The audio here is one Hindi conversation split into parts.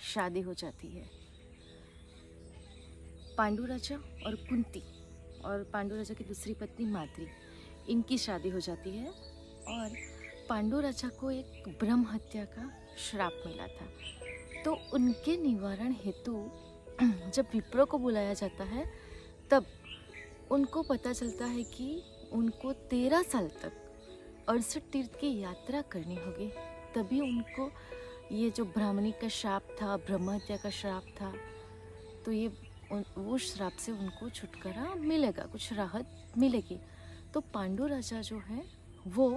शादी हो जाती है। पांडु राजा और कुंती और पांडु राजा की दूसरी पत्नी माद्री, इनकी शादी हो जाती है और पांडु राजा को एक ब्रह्म हत्या का श्राप मिला था। तो उनके निवारण हेतु जब विप्रों को बुलाया जाता है तब उनको पता चलता है कि उनको 13 साल तक 68 तीर्थ की यात्रा करनी होगी, तभी उनको ये जो ब्राह्मणी का श्राप था, ब्रह्म हत्या का श्राप था, तो ये वो श्राप से उनको छुटकारा मिलेगा, कुछ राहत मिलेगी। तो पांडु राजा जो है वो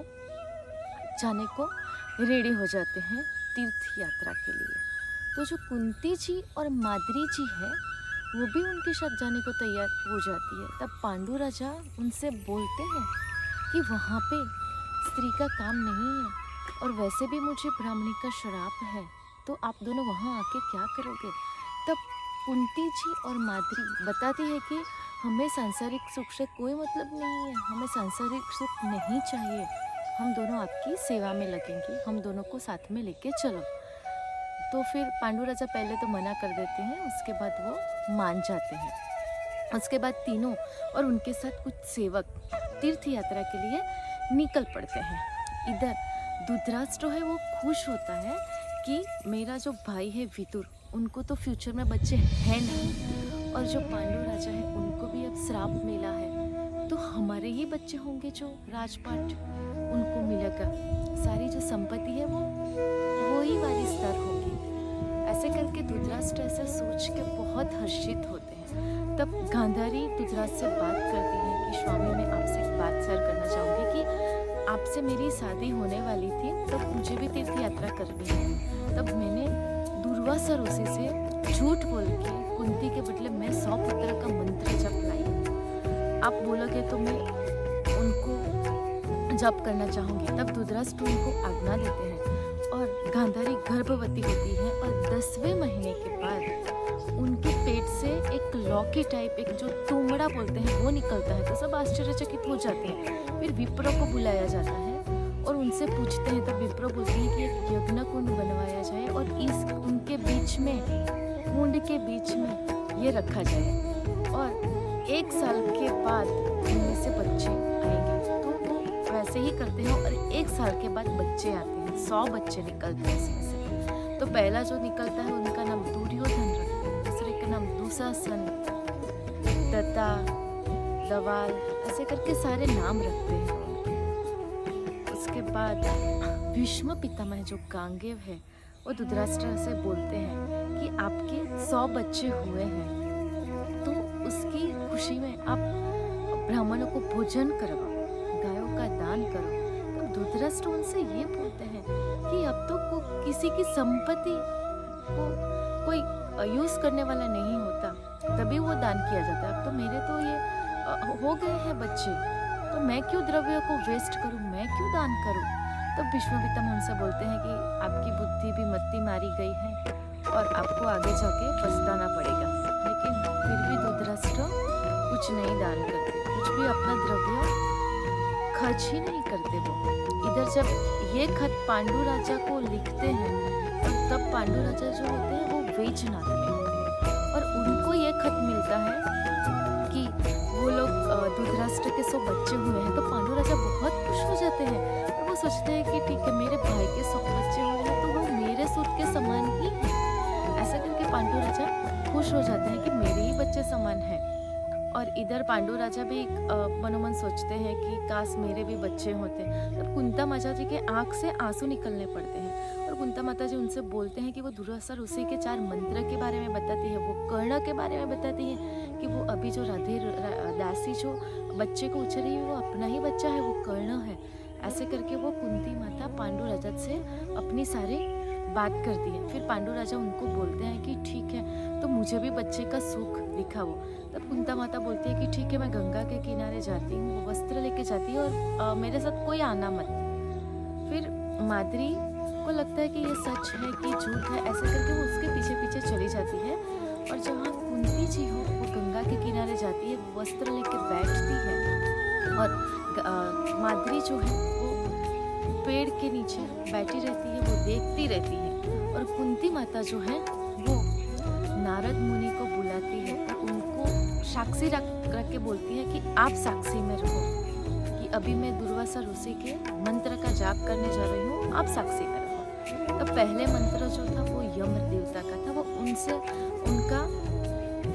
जाने को रेडी हो जाते हैं तीर्थ यात्रा के लिए। तो जो कुंती जी और माद्री जी है वो भी उनके साथ जाने को तैयार हो जाती है। तब पांडु राजा उनसे बोलते हैं कि वहाँ पे स्त्री का काम नहीं है और वैसे भी मुझे ब्राह्मणी का श्राप है, तो आप दोनों वहाँ आके क्या करोगे। तब कुंती जी और माद्री बताती है कि हमें सांसारिक सुख से कोई मतलब नहीं है, हमें सांसारिक सुख नहीं चाहिए, हम दोनों आपकी सेवा में लगेंगे, हम दोनों को साथ में लेके चलो। तो फिर पांडु राजा पहले तो मना कर देते हैं, उसके बाद वो मान जाते हैं। उसके बाद तीनों और उनके साथ कुछ सेवक तीर्थ यात्रा के लिए निकल पड़ते हैं। इधर धृतराष्ट्र है वो खुश होता है कि मेरा जो भाई है विदुर, उनको तो फ्यूचर में बच्चे हैं नहीं, और जो पांडु राजा है उनको भी अब श्राप मिला है, तो हमारे ही बच्चे होंगे जो राजपाट उनको मिलेगा, सारी जो संपत्ति है वो ही वारिसदार होगी। ऐसे करके धृतराष्ट्र ऐसा सोच के बहुत हर्षित होते हैं। तब गांधारी धृतराष्ट्र से बात करती है कि स्वामी, मैं आपसे एक बात शेयर करना चाहूँगी कि आपसे मेरी शादी होने वाली थी, तब मुझे भी तीर्थ यात्रा करनी है। तब मैंने दुर्वासा ऋषि से झूठ बोल के कुंती के बदले मैं 100 पुत्र का मंत्र जप लाई, आप बोलोगे तो मैं उनको जप करना चाहूँगी। तब धृतराष्ट्र उनको आज्ञा देते हैं और गांधारी गर्भवती होती है और 10वें महीने के बाद उनके पेट से एक लौकी टाइप, एक जो तुमड़ा बोलते हैं, वो निकलता है। तो सब आश्चर्यचकित हो जाते हैं। फिर विप्रों को बुलाया जाता है और उनसे पूछते हैं, तब विप्रो बोलते हैं कि एक यज्ञ कुंड बनवाया जाए और इस उनके बीच में, कुंड के बीच में ये रखा जाए और 1 साल के बाद इनमें से बच्चे आएंगे। तो वो वैसे ही करते हैं और 1 साल के बाद बच्चे आते हैं, 100 बच्चे निकलते हैं इसमें से। तो पहला जो निकलता है उनका नाम दुर्योधन रखते हैं, दूसरे का नाम दुशासन, दत्ता, दवाल, ऐसे करके सारे नाम रखते हैं उनके। उसके बाद भीष्म पितामह जो गांगेय है वो धृतराष्ट्र से बोलते हैं कि आपके 100 बच्चे हुए हैं, तो उसकी खुशी में आप ब्राह्मणों को भोजन करवाओ, गायों का दान करो। तो धृतराष्ट्र उनसे ये बोलते हैं कि अब तो किसी की संपत्ति को कोई यूज करने वाला नहीं होता, तभी वो दान किया जाता है। अब तो मेरे तो ये हो गए हैं बच्चे, तो मैं क्यों द्रव्य को वेस्ट करूं, मैं क्यों दान करूं। तो भीष्म पितामह उनसे बोलते हैं कि आपकी बुद्धि भी मत्ती मारी गई है और आपको आगे जाके पछताना पड़ेगा। लेकिन फिर भी धृतराष्ट्र कुछ नहीं दान करते, कुछ भी अपना द्रव्य खर्च ही नहीं करते वो। इधर जब ये खत पांडु राजा को लिखते हैं तब पांडु राजा जो होते हैं वो वैजनाथ में होते हैं और उनको ये खत मिलता है कि वो लोग धृतराष्ट्र के 100 बच्चे हुए हैं। तो पांडु राजा बहुत खुश हो जाते हैं और वो सोचते हैं कि ठीक है, मेरे भाई के 100 बच्चे हुए हैं तो वो मेरे सूत के समान ही है। ऐसा करके पांडु राजा खुश हो जाते हैं कि मेरे ही बच्चे समान हैं। और इधर पांडु राजा भी मनोमन सोचते हैं कि काश मेरे भी बच्चे होते। तब कुंता माता जी के आँख से आंसू निकलने पड़ते हैं और कुंता माता जी उनसे बोलते हैं कि वो दुर्वासा ऋषि के 4 मंत्र के बारे में बताती है, वो कर्ण के बारे में बताती है कि वो अभी जो राधे दासी जो बच्चे को उछल रही है वो अपना ही बच्चा है, वो कर्ण है। ऐसे करके वो कुंती माता पांडु राजा से अपनी सारी बात करती है। फिर पांडु राजा उनको बोलते हैं कि ठीक है, तो मुझे भी बच्चे का सुख दिखाओ। तब कुंता माता बोलती है कि ठीक है, मैं गंगा के किनारे जाती हूँ, वो वस्त्र लेके जाती है और मेरे साथ कोई आना मत। फिर माद्री को लगता है कि ये सच है कि झूठ है, ऐसे करके वो उसके पीछे पीछे चली जाती है और जहाँ कुंती जी हो वो गंगा के किनारे जाती है, वो वस्त्र लेके बैठती है और माद्री जो है वो पेड़ के नीचे बैठी रहती है, वो देखती रहती है और कुंती माता जो है वो नारद मुनि को बुलाती है और उनको साक्षी रख के बोलती है कि आप साक्षी में रहो कि अभी मैं दुर्वासा ऋषि के मंत्र का जाप करने जा रही हूँ, आप साक्षी में रहो। तो पहले मंत्र जो था वो यम देवता का था, वो उनसे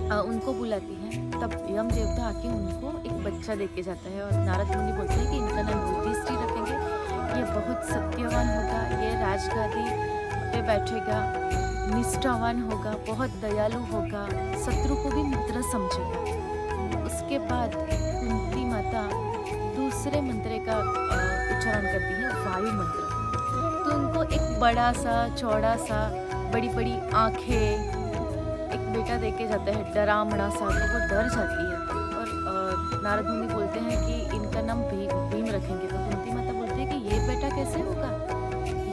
उनको बुलाती है। तब यम देवता आके उनको एक बच्चा दे के जाता है और नारद मुनि बोलते हैं कि इनका नाम युधिष्ठिर रखेंगे, ये बहुत सत्यवान होगा, ये राजगादी पे बैठेगा, निष्ठावान होगा, बहुत दयालु होगा, शत्रु को भी मित्र समझेगा। उसके बाद कुंती माता दूसरे मंत्र का उच्चारण करती है, वायु मंत्र। तो उनको एक बड़ा सा चौड़ा सा बड़ी बड़ी आंखें एक बेटा दे के जाता है, डरावना सा, तो वो डर जाती है। और नारद मुनि बोलते हैं कि इनका नाम भीम रखेंगे। तो कुंती माता बोलती है कि ये बेटा कैसे होगा,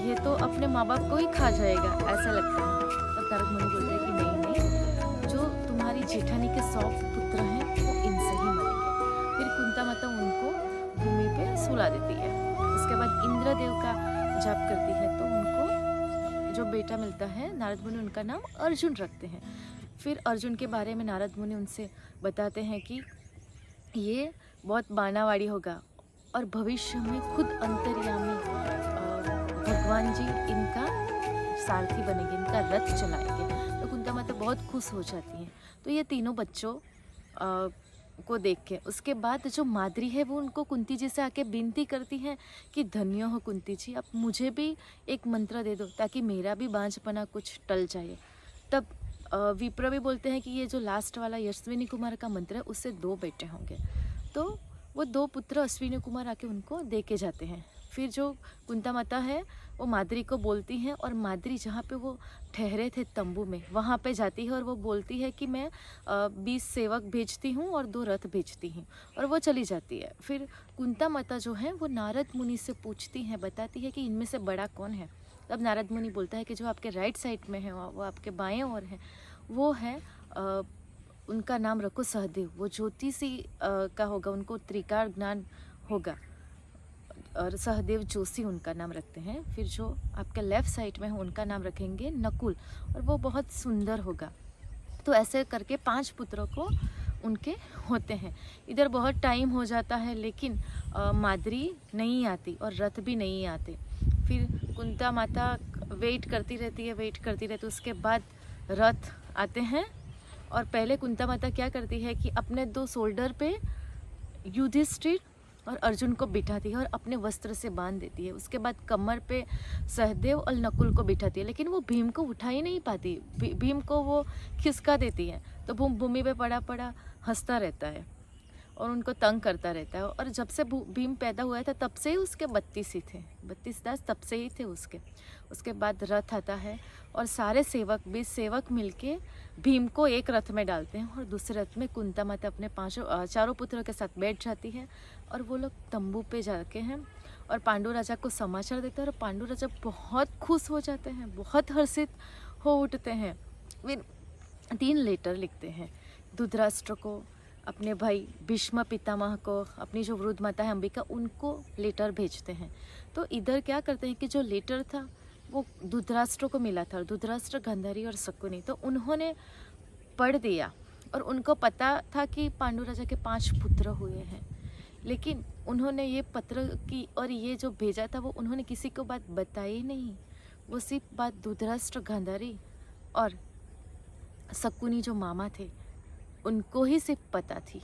ये तो अपने माँ बाप को ही खा जाएगा, ऐसा लगता है। तब नारद मुनि बोलते हैं कि नहीं, जो तुम्हारी जेठानी के 100 पुत्र हैं वो इनसे ही मरेंगे। फिर कुंता माता उनको भूमि पे सुला देती है। उसके बाद इंद्रदेव का जाप करती है, तो उनको जो बेटा मिलता है नारद मुनि उनका नाम अर्जुन रखते हैं। फिर अर्जुन के बारे में नारद मुनि उनसे बताते हैं कि ये बहुत बानावाड़ी होगा और भविष्य में खुद अंतर्यामी भगवान जी इनका सारथी बनेंगे, इनका रथ चलाएंगे। तो कुंता माता बहुत खुश हो जाती हैं। तो ये तीनों बच्चों को देख के उसके बाद जो माद्री है वो उनको कुंती जी से आके विनती करती है कि धन्य हो कुंती जी, आप मुझे भी एक मंत्र दे दो ताकि मेरा भी बांझपना कुछ टल जाए। तब विप्र भी बोलते हैं कि ये जो लास्ट वाला अश्विनी कुमार का मंत्र है उससे 2 बेटे होंगे। तो वो 2 पुत्र अश्विनी कुमार आके उनको दे के जाते हैं। फिर जो कुंता माता है वो माद्री को बोलती हैं और माद्री जहाँ पे वो ठहरे थे तंबू में वहाँ पे जाती है और वो बोलती है कि मैं 20 सेवक भेजती हूँ और 2 रथ भेजती हूँ, और वो चली जाती है। फिर कुंता माता जो है वो नारद मुनि से पूछती हैं, बताती है कि इनमें से बड़ा कौन है। तब नारद मुनि बोलता है कि जो आपके राइट साइड में है वो आपके बाएं ओर है, वो है उनका नाम रखो सहदेव, वो ज्योतिषी का होगा, उनको त्रिकाल ज्ञान होगा, और सहदेव जोशी उनका नाम रखते हैं। फिर जो आपके लेफ़्ट साइड में है उनका नाम रखेंगे नकुल, और वो बहुत सुंदर होगा। तो ऐसे करके 5 पुत्रों को उनके होते हैं। इधर बहुत टाइम हो जाता है लेकिन माद्री नहीं आती और रथ भी नहीं आते। फिर कुंता माता वेट करती रहती है। उसके बाद रथ आते हैं और पहले कुंता माता क्या करती है कि अपने 2 शोल्डर पे युधिष्ठिर और अर्जुन को बिठाती है और अपने वस्त्र से बांध देती है। उसके बाद कमर पे सहदेव और नकुल को बिठाती है, लेकिन वो भीम को उठा ही नहीं पाती। भीम को वो खिसका देती है, तो वो भूमि पे पड़ा पड़ा हंसता रहता है और उनको तंग करता रहता है। और जब से भीम पैदा हुआ था तब से ही उसके 32 ही थे, 32 दास तब से ही थे उसके। उसके बाद रथ आता है और सारे सेवक 20 सेवक मिलके भीम को एक रथ में डालते हैं और दूसरे रथ में कुंता माता अपने 4 पुत्रों के साथ बैठ जाती है और वो लोग तंबू पे जाके हैं और पांडु राजा को समाचार देते हैं और पांडु राजा बहुत खुश हो जाते हैं, बहुत हर्षित हो उठते हैं। वे 3 लेटर लिखते हैं, धृतराष्ट्र को, अपने भाई भीष्म पितामह को, अपनी जो वृद्ध माता है अंबिका, उनको लेटर भेजते हैं। तो इधर क्या करते हैं कि जो लेटर था वो धृतराष्ट्र को मिला था, धृतराष्ट्र, गांधारी और शकुनी, तो उन्होंने पढ़ दिया और उनको पता था कि पांडु राजा के 5 पुत्र हुए हैं, लेकिन उन्होंने ये पत्र की और ये जो भेजा था वो उन्होंने किसी को बात बताई नहीं। वो सिर्फ बात धृतराष्ट्र, गांधारी और शकुनी जो मामा थे उनको ही सिर्फ पता थी।